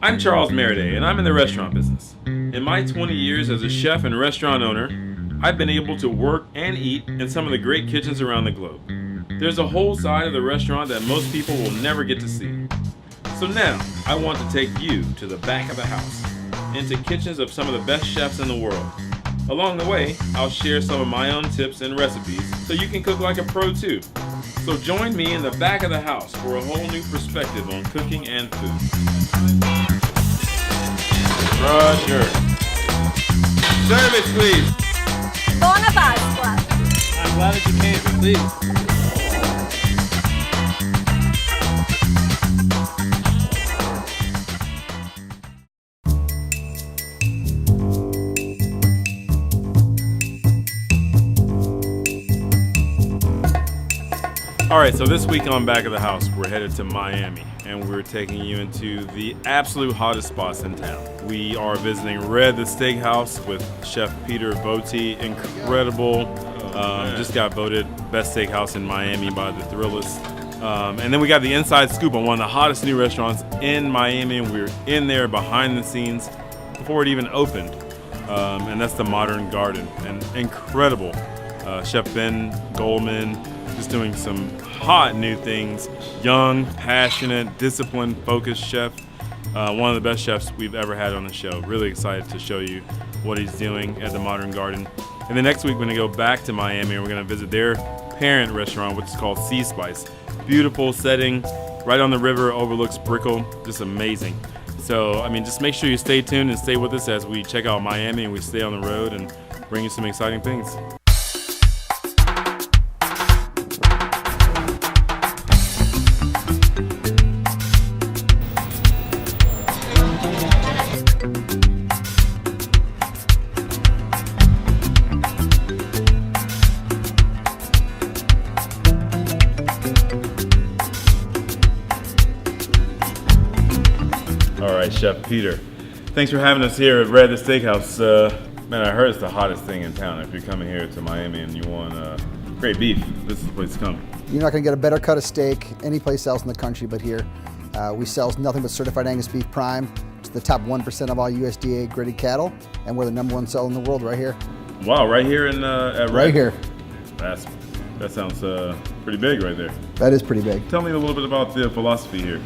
I'm Charles Mereday, and I'm in the restaurant business. In my 20 years as a chef and restaurant owner, I've been able to work and eat in some of the great kitchens around the globe. There's a whole side of the restaurant that most people will never get to see. So now, I want to take you to the back of the house, into kitchens of some of the best chefs in the world. Along the way, I'll share some of my own tips and recipes so you can cook like a pro too. So join me in the back of the house for a whole new perspective on cooking and food. Roger. Service, please. Buona Pasqua. I'm glad that you came, please. All right, so this week on Back of the House, we're headed to Miami, and we're taking you into the absolute hottest spots in town. We are visiting Red the Steakhouse with Chef Peter Botti. Incredible. Just got voted best steakhouse in Miami by the Thrillist. And then we got the inside scoop on one of the hottest new restaurants in Miami, and we're in there behind the scenes before it even opened. And that's the Modern Garden. And incredible. Chef Ben Goldman just doing some hot new things. Young, passionate, disciplined, focused chef. One of the best chefs we've ever had on the show. Really excited to show you what he's doing at the Modern Garden. And then next week we're going to go back to Miami and we're going to visit their parent restaurant, which is called Sea Spice. Beautiful setting, right on the river, overlooks Brickell. Just amazing. So, just make sure you stay tuned and stay with us as we check out Miami and we stay on the road and bring you some exciting things. All right, Chef Peter, thanks for having us here at Red the Steakhouse. Man, I heard it's the hottest thing in town. If you're coming here to Miami and you want great beef, this is the place to come. You're not going to get a better cut of steak anyplace else in the country but here. We sell nothing but certified Angus beef prime. It's the top 1% of all USDA graded cattle, and we're the #1 seller in the world right here. Wow, right here at Red? Right here. That sounds pretty big right there. That is pretty big. Tell me a little bit about the philosophy here.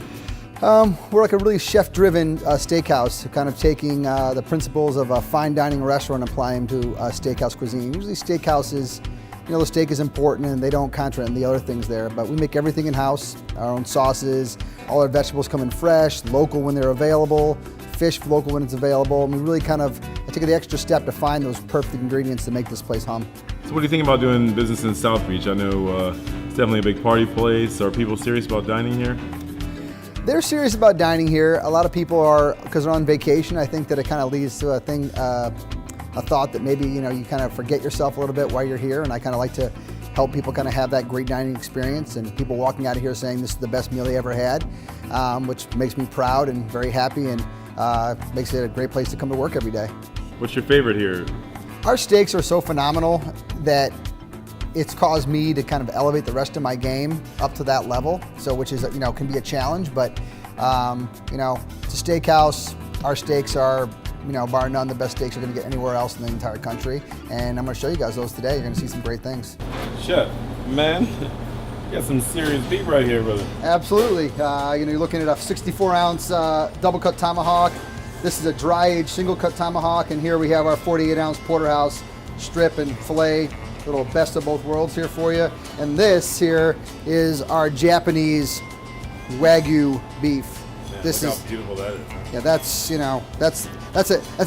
We're like a really chef-driven steakhouse, kind of taking the principles of a fine dining restaurant and applying them to steakhouse cuisine. Usually steakhouses, the steak is important and they don't contradict the other things there, but we make everything in-house, our own sauces, all our vegetables come in fresh, local when they're available, fish local when it's available, and we really kind of take the extra step to find those perfect ingredients to make this place hum. So what do you think about doing business in South Beach? I know it's definitely a big party place. Are people serious about dining here? They're serious about dining here. A lot of people are, because they're on vacation. I think that it kind of leads to a thought that maybe you kind of forget yourself a little bit while you're here, and I kind of like to help people kind of have that great dining experience and people walking out of here saying this is the best meal they ever had, which makes me proud and very happy and makes it a great place to come to work every day. What's your favorite here? Our steaks are so phenomenal that it's caused me to kind of elevate the rest of my game up to that level. So, which is, can be a challenge, but, it's a steakhouse. Our steaks are, bar none, the best steaks you're gonna get anywhere else in the entire country. And I'm gonna show you guys those today. You're gonna see some great things. Chef, man, you got some serious beef right here, brother. Absolutely. You're looking at a 64-ounce double cut tomahawk. This is a dry aged single cut tomahawk, and here we have our 48-ounce porterhouse strip and fillet. Little best of both worlds here for you. And this here is our Japanese Wagyu beef. Man, this look is how beautiful that is. Yeah, that's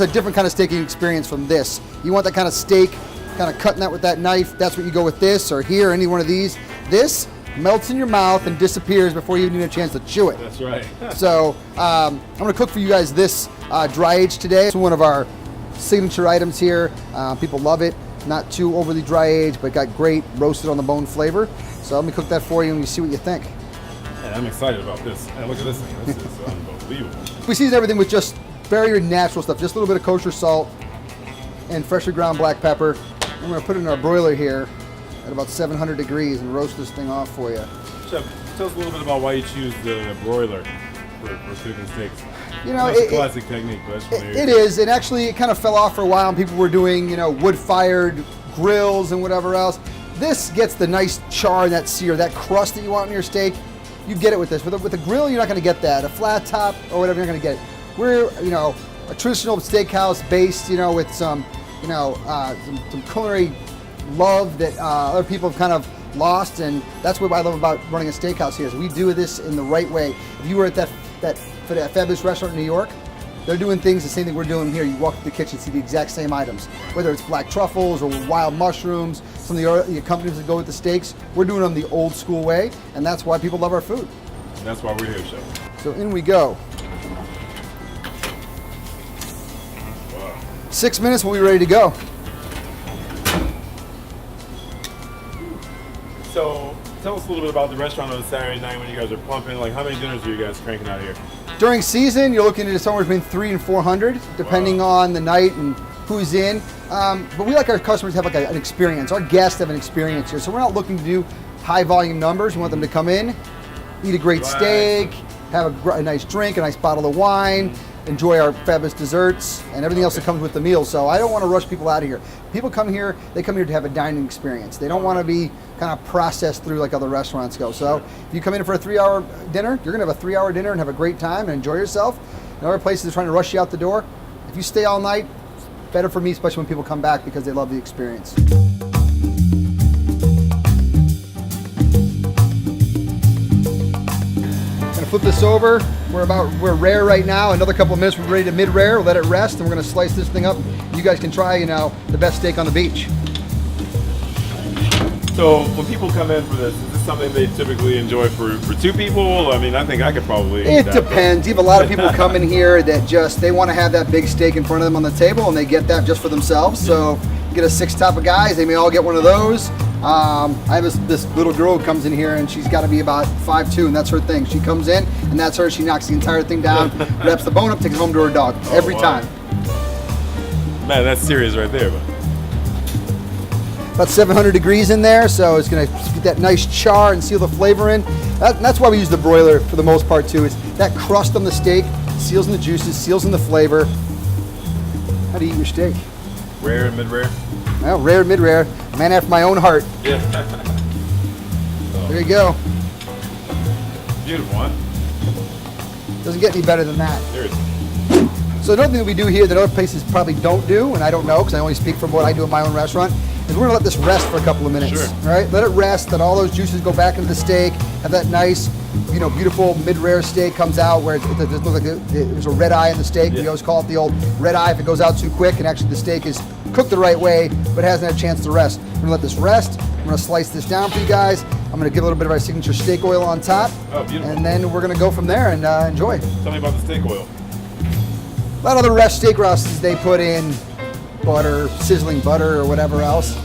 a different kind of steaking experience from this. You want that kind of steak, kind of cutting that with that knife. That's what you go with this or here, any one of these. This melts in your mouth and disappears before you even need a chance to chew it. That's right. So I'm gonna cook for you guys this dry aged today. It's one of our signature items here. People love it. Not too overly dry aged, but got great roasted on the bone flavor. So let me cook that for you and you see what you think. Man, I'm excited about this. Man, look at this thing. This is unbelievable. We season everything with just very natural stuff. Just a little bit of kosher salt and freshly ground black pepper. I'm gonna put it in our broiler here at about 700 degrees and roast this thing off for you. Chef, tell us a little bit about why you choose the broiler for cooking steaks. You know, That's a classic technique. But that's it is, and actually it kind of fell off for a while, and people were doing, you know, wood-fired grills and whatever else. This gets the nice char and that sear, that crust that you want in your steak. You get it with this. With a grill, you're not going to get that. A flat top or whatever, you're not going to get it. We're, you know, a traditional steakhouse based, you know, with some, you know, some culinary love that other people have kind of lost, and that's what I love about running a steakhouse here. Is we do this in the right way. If you were at that fabulous restaurant in New York, they're doing things the same thing we're doing here. You walk through the kitchen, see the exact same items, whether it's black truffles or wild mushrooms. Some of the companies that go with the steaks, we're doing them the old school way, and that's why people love our food. That's why we're here, Chef. So in we go. Wow. 6 minutes, we'll be ready to go. So tell us a little bit about the restaurant on a Saturday night when you guys are pumping. Like, how many dinners are you guys cranking out here? During season, you're looking at somewhere between 300 and 400, depending on the night and who's in. But we like our customers to have like an experience. Our guests have an experience here, so we're not looking to do high volume numbers. We want them to come in, eat a great steak, have a nice drink, a nice bottle of wine, enjoy our fabulous desserts, and everything else that comes with the meal. So I don't want to rush people out of here. People come here, they come here to have a dining experience. They don't want to be kind of processed through like other restaurants go. So if you come in for a 3-hour dinner, you're going to have a 3-hour dinner and have a great time and enjoy yourself. And other places are trying to rush you out the door. If you stay all night, it's better for me, especially when people come back because they love the experience. Flip this over. We're rare right now. Another couple of minutes, we're ready to mid-rare. We'll let it rest, and we're going to slice this thing up. You guys can try, you know, the best steak on the beach. So when people come in for this, is this something they typically enjoy for 2 people? I mean, I think I could probably eat It that, depends. You have a lot of people come in here that they want to have that big steak in front of them on the table, and they get that just for themselves. So get a 6 top of guys. They may all get one of those. I have this little girl who comes in here, and she's got to be about 5'2", and that's her thing. She comes in, and that's her. She knocks the entire thing down, wraps the bone up, takes it home to her dog every time. Man, that's serious right there. But about 700 degrees in there, so it's going to get that nice char and seal the flavor in. That's why we use the broiler for the most part too. Is that crust on the steak seals in the juices, seals in the flavor. How do you eat your steak? Rare and mid-rare? Well, rare and mid-rare. Man after my own heart. Yeah. There you go. Beautiful, huh? Doesn't get any better than that. Seriously. So another thing that we do here that other places probably don't do, and I don't know because I only speak from what I do in my own restaurant, is we're gonna let this rest for a couple of minutes. Sure. All right, let it rest, let all those juices go back into the steak, have that nice, you know, beautiful mid-rare steak comes out where it doesn't look like there's a red eye in the steak. Yeah. We always call it the old red eye if it goes out too quick, and actually the steak is cooked the right way, but hasn't had a chance to rest. We're gonna let this rest. I'm gonna slice this down for you guys. I'm gonna give a little bit of our signature steak oil on top. Oh, beautiful. And then we're gonna go from there and enjoy. Tell me about the steak oil. A lot of the rest steak roasts, they put in butter, sizzling butter or whatever else.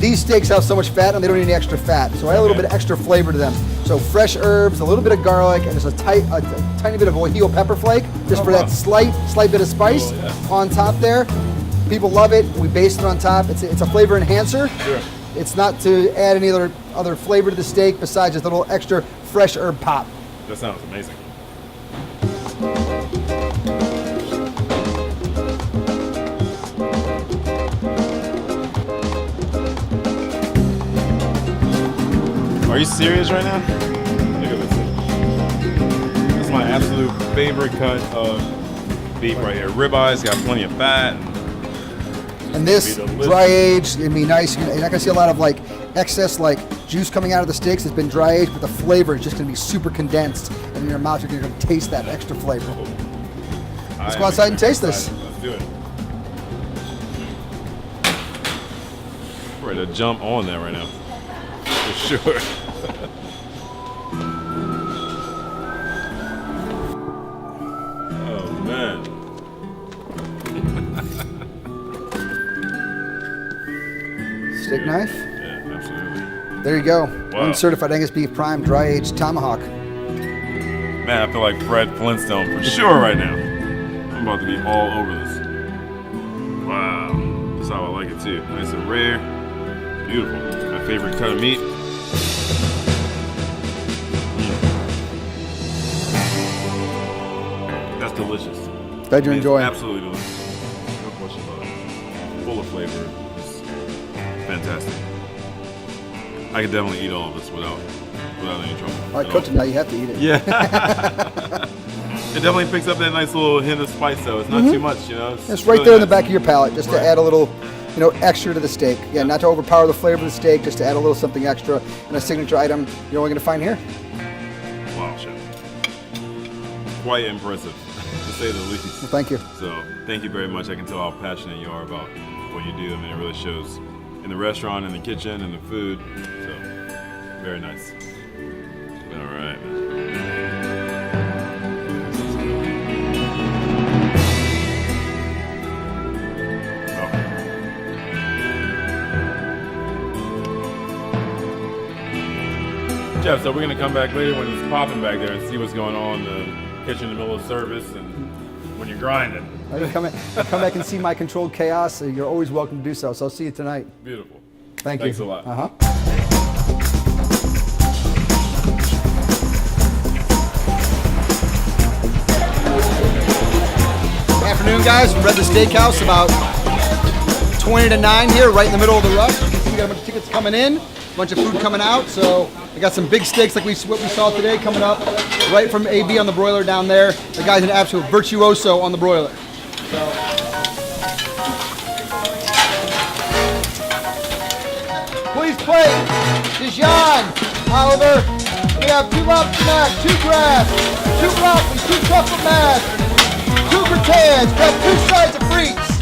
These steaks have so much fat and they don't need any extra fat. So I add a little bit of extra flavor to them. So fresh herbs, a little bit of garlic, and just a tiny bit of ojillo pepper flake, just for that slight bit of spice on top there. People love it. We baste it on top. It's a flavor enhancer. Sure. It's not to add any other flavor to the steak besides just a little extra fresh herb pop. That sounds amazing. Are you serious right now? Look at this thing. This is my absolute favorite cut of beef right here. Ribeyes got plenty of fat. And this dry aged, it'd be nice. You're not gonna see a lot of like excess like juice coming out of the steaks. It's been dry aged, but the flavor is just gonna be super condensed. And in your mouth, you're gonna taste that extra flavor. Let's go outside and taste this. Let's do it. We're ready to jump on that right now. For sure. Oh man. Steak knife. Yeah, absolutely. There you go. Wow. Uncertified Angus beef prime dry aged tomahawk. Man, I feel like Fred Flintstone for sure right now. I'm about to be all over this. Wow. That's how I like it too. Nice and rare. Beautiful. My favorite cut of meat. That's delicious. Glad you're enjoying. Absolutely delicious. No question about it. Full of flavor. It's fantastic. I could definitely eat all of this without any trouble. All right, cooked it now. You have to eat it. Yeah. It definitely picks up that nice little hint of spice, though. It's not too much, you know. It's right really there in the nice. back of your palate, just to add a little, extra to the steak. Yeah, not to overpower the flavor of the steak, just to add a little something extra, and a signature item you're only going to find here. Wow, chef. Quite impressive, to say the least. Well, thank you. So, thank you very much. I can tell how passionate you are about what you do. I mean, it really shows in the restaurant, in the kitchen, in the food. So, very nice. All right, man. Jeff, so we're going to come back later when it's popping back there and see what's going on in the kitchen in the middle of service and when you're grinding. You come back and see my controlled chaos. You're always welcome to do so. So I'll see you tonight. Beautiful. Thanks Thanks a lot. Good afternoon, guys. We're at the Steakhouse, about 20 to 9 here, right in the middle of the rush. You can see we got a bunch of tickets coming in, a bunch of food coming out. So I got some big steaks like what we saw today coming up right from AB on the broiler down there. The guy's an absolute virtuoso on the broiler. Please plate, Dijon, Oliver. We have 2 lobster mac, 2 crabs, 2 broccoli, 2 truffle mash, 2 gratins. We have 2 sides of frites.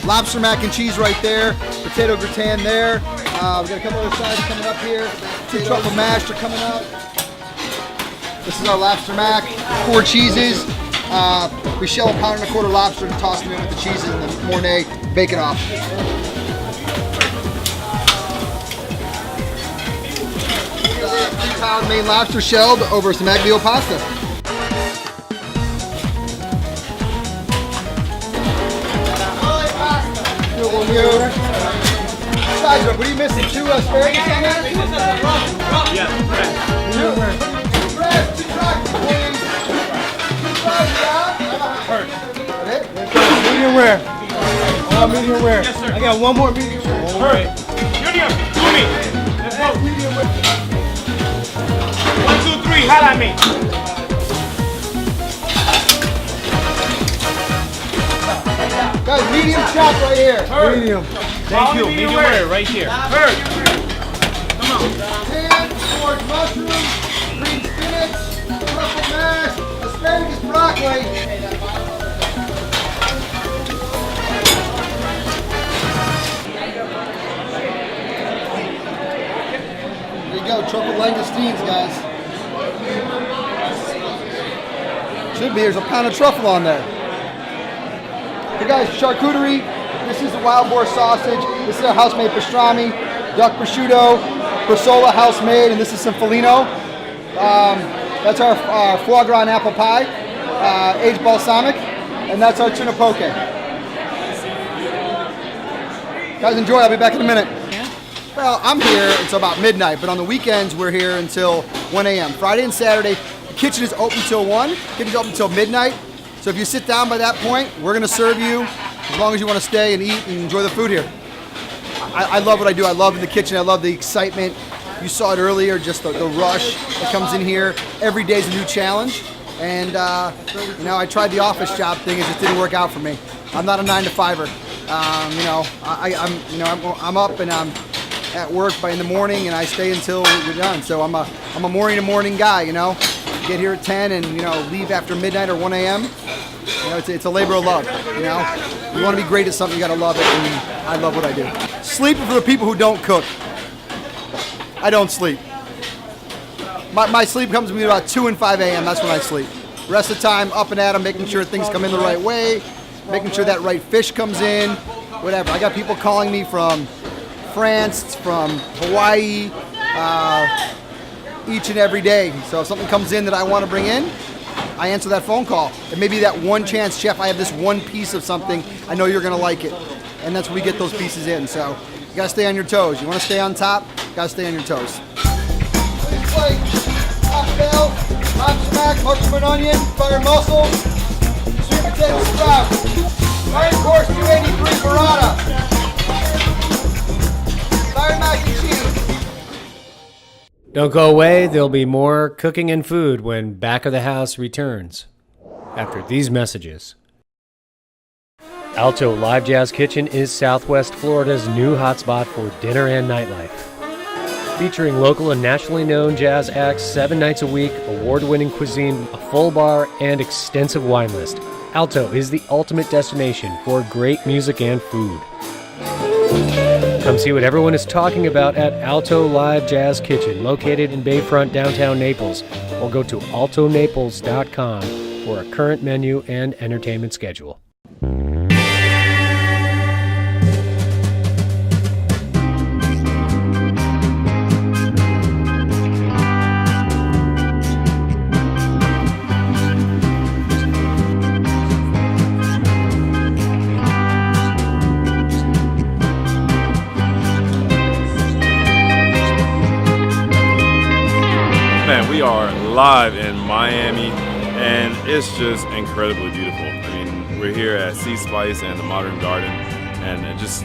Lobster mac and cheese right there. Potato gratin there. We got a couple other sides coming up here. 2 truffle mash are coming up. This is our lobster mac, 4 cheeses. We shell a pound and a quarter lobster and toss them in with the cheeses and the Mereday. Bake it off. 3-pound Maine lobster shelled over some aglio pasta. Sides, what are you missing? 2 asparagus on that? Yeah, right. 2 breads, 2 chocolate, please. 2 fries, Medium rare. All medium rare. Yes, sir. I got 1 more medium rare. All right. Junior, do me. Let's go. 1, 2, 3, holla at me. Guys, medium chop right here. Medium. Thank you. Medium rare right here. Hurry. Come on. Ham, orange mushrooms, green spinach, truffle mash, asparagus broccoli. There you go, truffle langoustines, guys. Should be, there's a pound of truffle on there. Hey guys, charcuterie. This is the wild boar sausage. This is our house-made pastrami, duck prosciutto, bresaola house-made, and this is some felino. That's our foie gras and apple pie, aged balsamic, and that's our tuna poke. Guys, enjoy. I'll be back in a minute. Well, I'm here until about midnight, but on the weekends we're here until 1 a.m. Friday and Saturday, the kitchen is open till 1. The kitchen's open until midnight. So if you sit down by that point, we're going to serve you as long as you want to stay and eat and enjoy the food here. I love what I do. I love the kitchen. I love the excitement. You saw it earlier, just the rush that comes in here. Every day is a new challenge. And, I tried the office job thing. It just didn't work out for me. I'm not a 9-to-5er. I'm up and I'm at work in the morning and I stay until you're done. So I'm a morning guy, Get here at 10 and, leave after midnight or 1 a.m. It's a labor of love, You want to be great at something, you got to love it, and I love what I do. Sleeping for the people who don't cook. I don't sleep. My sleep comes to me about 2 and 5 a.m. That's when I sleep. The rest of the time, up and at 'em, making sure things come in the right way, making sure that right fish comes in, whatever. I got people calling me from France, from Hawaii, each and every day. So if something comes in that I want to bring in, I answer that phone call. And maybe that one chance, chef, I have this one piece of something, I know you're going to like it. And that's where we get those pieces in. So you got to stay on your toes. You want to stay on top, got to stay on your toes. Please plate, oxtail, lobster mac, mushroom and onion, butter mussels, Main course 283 burrata. Fire mac and cheese. Don't go away, there'll be more cooking and food when Back of the House returns. After these messages. Alto Live Jazz Kitchen is Southwest Florida's new hotspot for dinner and nightlife. Featuring local and nationally known jazz acts 7 nights a week, award-winning cuisine, a full bar, and extensive wine list, Alto is the ultimate destination for great music and food. Come see what everyone is talking about at Alto Live Jazz Kitchen, located in Bayfront, downtown Naples, or go to altonaples.com for a current menu and entertainment schedule. We are live in Miami, and it's just incredibly beautiful. I mean, we're here at Sea Spice and the Modern Garden, and it's just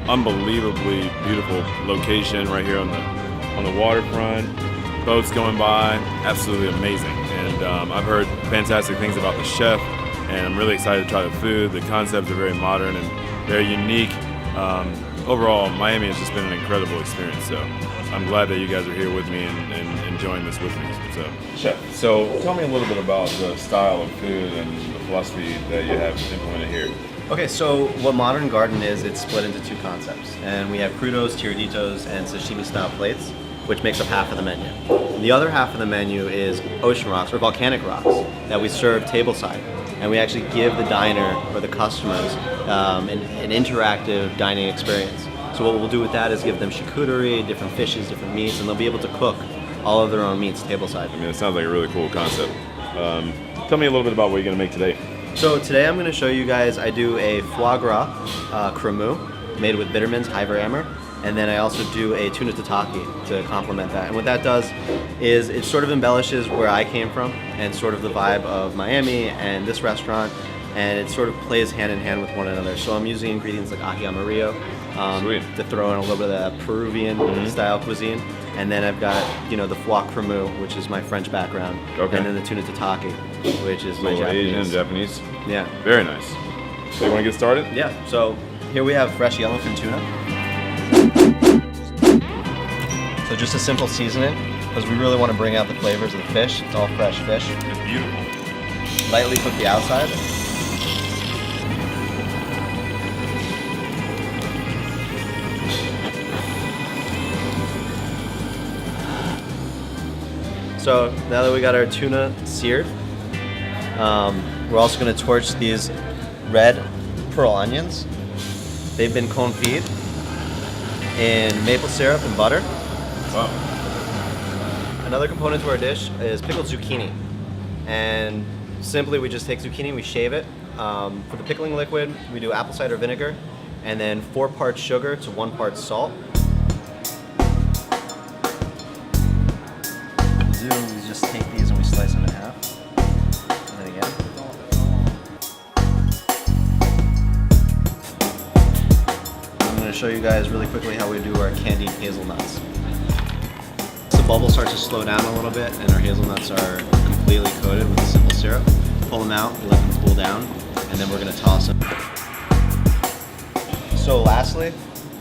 unbelievably beautiful location right here on the waterfront. Boats going by, absolutely amazing. And I've heard fantastic things about the chef, and I'm really excited to try the food. The concepts are very modern and very unique. Overall, Miami has just been an incredible experience. So I'm glad that you guys are here with me and enjoying this with me. So, Chef, so tell me a little bit about the style of food and the philosophy that you have implemented here. Okay, so what Modern Garden is, it's split into 2 concepts. And we have crudos, tiraditos, and sashimi-style plates, which makes up half of the menu. The other half of the menu is ocean rocks, or volcanic rocks, that we serve tableside. And we actually give the diner or the customers an interactive dining experience. So what we'll do with that is give them charcuterie, different fishes, different meats, and they'll be able to cook all of their own meats tableside. I mean, it sounds like a really cool concept. Tell me a little bit about what you're going to make today. So today I'm going to show you guys, I do a foie gras cremeux made with Bitterman's high variammer, and then I also do a tuna tataki to complement that. And what that does is it sort of embellishes where I came from and sort of the vibe of Miami and this restaurant, and it sort of plays hand in hand with one another. So I'm using ingredients like ají amarillo to throw in a little bit of that Peruvian style cuisine. And then I've got, the foie cremeux, which is my French background. Okay. And then the tuna tataki, which is my Japanese. Asian, Japanese. Yeah. Very nice. So you want to get started? Yeah. So here we have fresh yellowfin tuna. So just a simple seasoning, because we really want to bring out the flavors of the fish. It's all fresh fish. It's beautiful. Lightly cook the outside. So now that we got our tuna seared, we're also going to torch these red pearl onions. They've been confit in maple syrup and butter. Wow. Another component to our dish is pickled zucchini. And simply we just take zucchini, we shave it. For the pickling liquid, we do apple cider vinegar, and then 4 parts sugar to 1 part salt. We just take these and we slice them in half. And then again. I'm going to show you guys really quickly how we do our candied hazelnuts. The bubble starts to slow down a little bit and our hazelnuts are completely coated with simple syrup. Pull them out, we let them cool down, and then we're going to toss them. So lastly,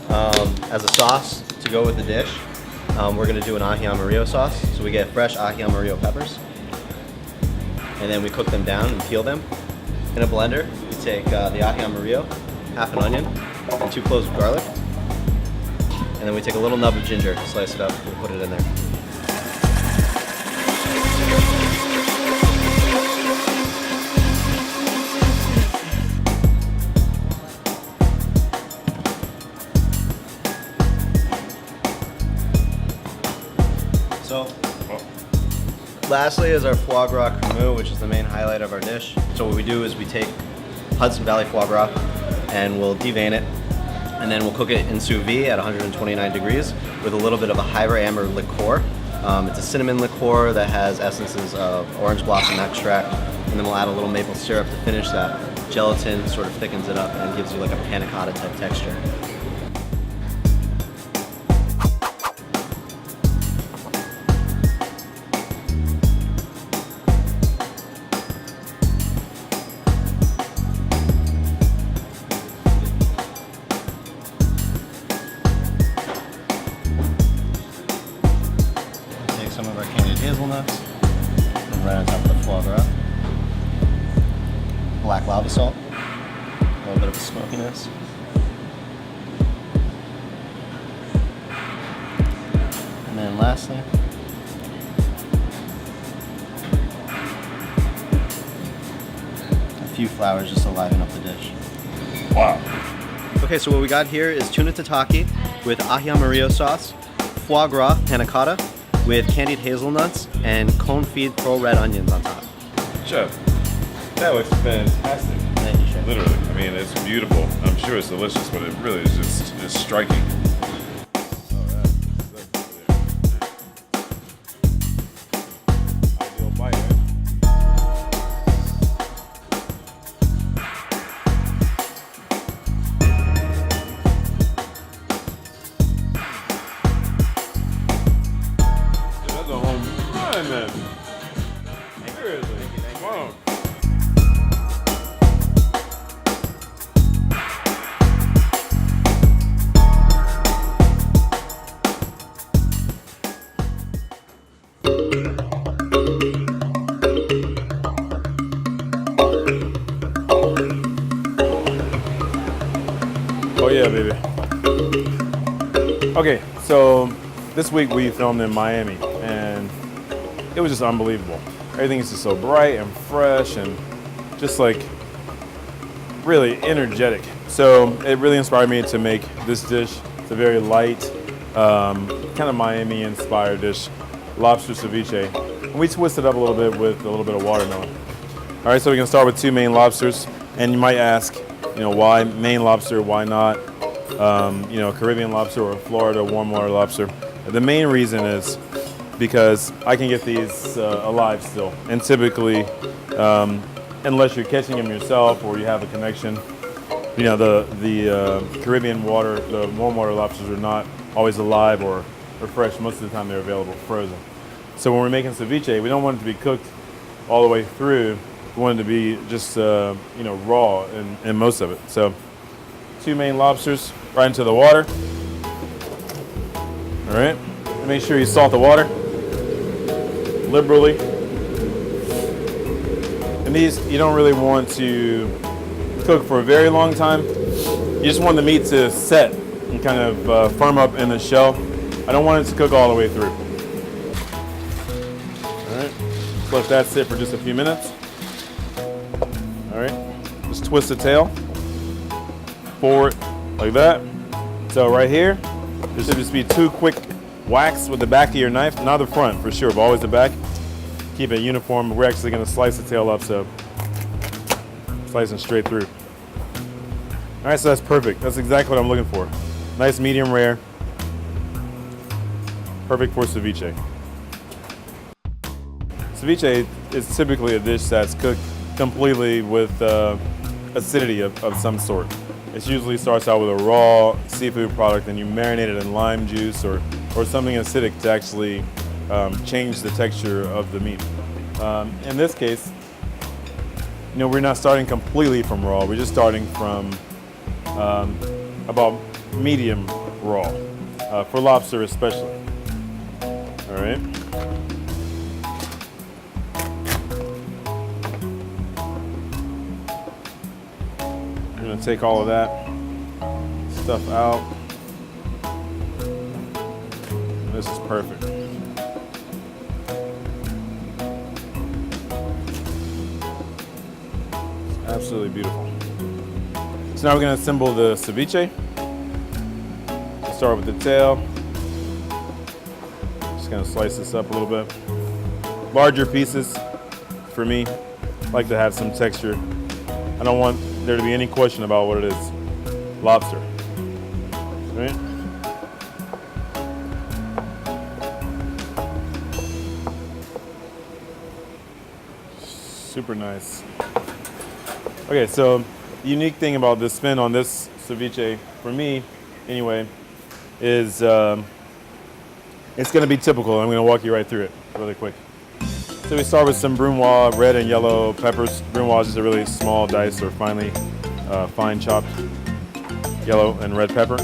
as a sauce to go with the dish, we're going to do an ají amarillo sauce. So we get fresh ají amarillo peppers, and then we cook them down and peel them. In a blender, we take the ají amarillo, half an onion, and 2 cloves of garlic, and then we take a little nub of ginger, slice it up, and put it in there. So, lastly is our foie gras cremeux, which is the main highlight of our dish. So what we do is we take Hudson Valley foie gras and we'll devein it, and then we'll cook it in sous vide at 129 degrees with a little bit of a high variammer liqueur. It's a cinnamon liqueur that has essences of orange blossom extract, and then we'll add a little maple syrup to finish that. gelatin sort of thickens it up and gives you like a panna cotta type texture. Take some of our candied hazelnuts and right on top of the foie gras. Black lava salt, a little bit of a smokiness. And then lastly, a few flowers just to liven up the dish. Wow. Okay, so what we got here is tuna tataki with ahi amarillo sauce, foie gras panna cotta with candied hazelnuts and confit pearl red onions on top. Chef, that looks fantastic. Thank you, Chef. Literally. I mean, it's beautiful. I'm sure it's delicious, but it really is just striking. Ideal bite, right? That's a home run, man. Seriously. Wow. Oh yeah, baby. Okay, so this week we filmed in Miami, and it was just unbelievable. Everything is just so bright and fresh and just like really energetic. So it really inspired me to make this dish. It's a very light, kind of Miami-inspired dish, lobster ceviche. And we twist it up a little bit with a little bit of watermelon. All right, so we can start with 2 Maine lobsters, and you might ask, why Maine lobster? Why not, Caribbean lobster or Florida warm water lobster? The main reason is because I can get these alive still, and typically, unless you're catching them yourself or you have a connection, the Caribbean water, the warm water lobsters are not always alive or fresh. Most of the time they're available frozen. So when we're making ceviche, we don't want it to be cooked all the way through. We want it to be just raw in most of it. So 2 Maine lobsters right into the water. All right, and make sure you salt the water liberally. And these you don't really want to cook for a very long time. You just want the meat to set and kind of firm up in the shell. I don't want it to cook all the way through. All right, just let that sit for just a few minutes. All right, just twist the tail forward like that. So right here, there should just be 2 quick whacks with the back of your knife, not the front for sure, but always the back. Keep it uniform. We're actually going to slice the tail up, so slicing straight through. All right, so that's perfect. That's exactly what I'm looking for. Nice medium rare. Perfect for ceviche. Ceviche is typically a dish that's cooked completely with acidity of some sort. It usually starts out with a raw seafood product, and you marinate it in lime juice or something acidic to actually change the texture of the meat. In this case, we're not starting completely from raw. We're just starting from about medium raw, for lobster especially. All right. I'm gonna take all of that stuff out. This is perfect. It's absolutely beautiful. So now we're gonna assemble the ceviche. We'll start with the tail. Just gonna slice this up a little bit. Larger pieces for me. I like to have some texture. I don't want there to be any question about what it is. Lobster. Right? Super nice. Okay, so the unique thing about the spin on this ceviche, for me anyway, is it's going to be typical. I'm going to walk you right through it really quick. So we start with some brunoise, red and yellow peppers. Brunoise is just a really small dice or fine chopped yellow and red pepper.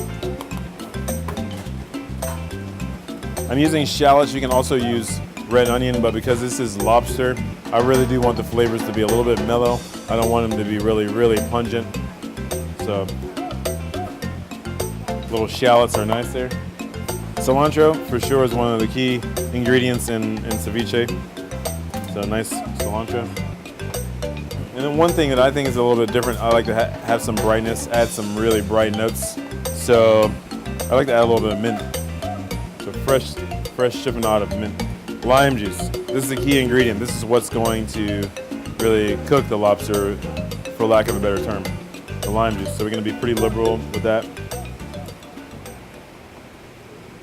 I'm using shallots. You can also use red onion, but because this is lobster, I really do want the flavors to be a little bit mellow. I don't want them to be really, really pungent. So little shallots are nice there. Cilantro for sure is one of the key ingredients in ceviche. So nice cilantro. And then one thing that I think is a little bit different, I like to have some brightness, add some really bright notes. So I like to add a little bit of mint. So fresh chiffonade of mint. Lime juice. This is the key ingredient. This is what's going to really cook the lobster, for lack of a better term. The lime juice. So we're going to be pretty liberal with that.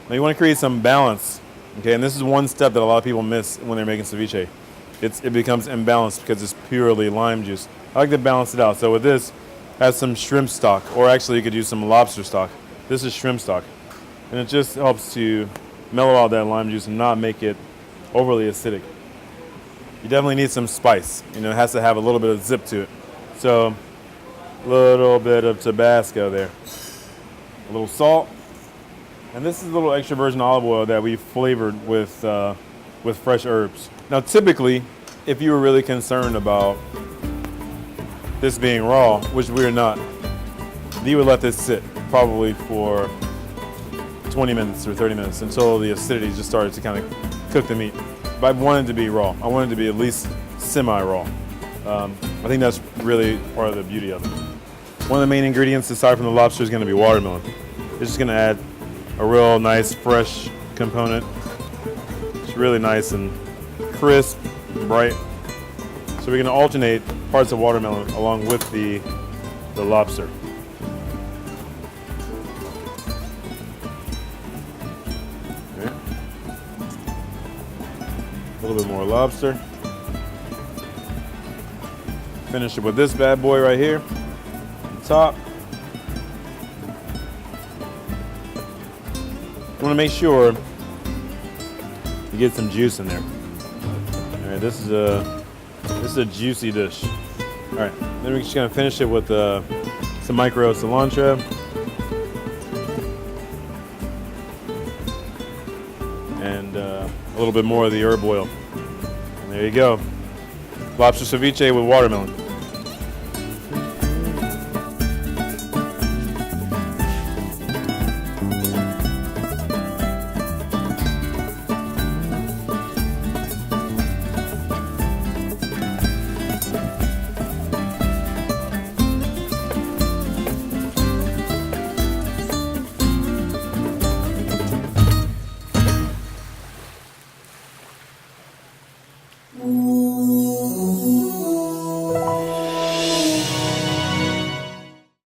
Now you want to create some balance, okay? And this is one step that a lot of people miss when they're making ceviche. It becomes imbalanced because it's purely lime juice. I like to balance it out. So with this, add some shrimp stock, or actually you could use some lobster stock. This is shrimp stock. And it just helps to mellow out that lime juice and not make it overly acidic. You definitely need some spice. You know, it has to have a little bit of zip to it. So a little bit of Tabasco there. A little salt. And this is a little extra virgin olive oil that we flavored with fresh herbs. Now typically, if you were really concerned about this being raw, which we're not, you would let this sit probably for 20 minutes or 30 minutes until the acidity just started to kind of cook the meat. But I wanted it to be raw. I wanted it to be at least semi-raw. I think that's really part of the beauty of it. One of the main ingredients aside from the lobster is going to be watermelon. It's just going to add a real nice fresh component. It's really nice and crisp, bright. So we're going to alternate parts of watermelon along with the lobster. Okay. A little bit more lobster. Finish it with this bad boy right here on top. You want to make sure you get some juice in there. All right, this is a juicy dish. All right, then we're just gonna finish it with some micro cilantro and a little bit more of the herb oil. And there you go, lobster ceviche with watermelon. Ooh.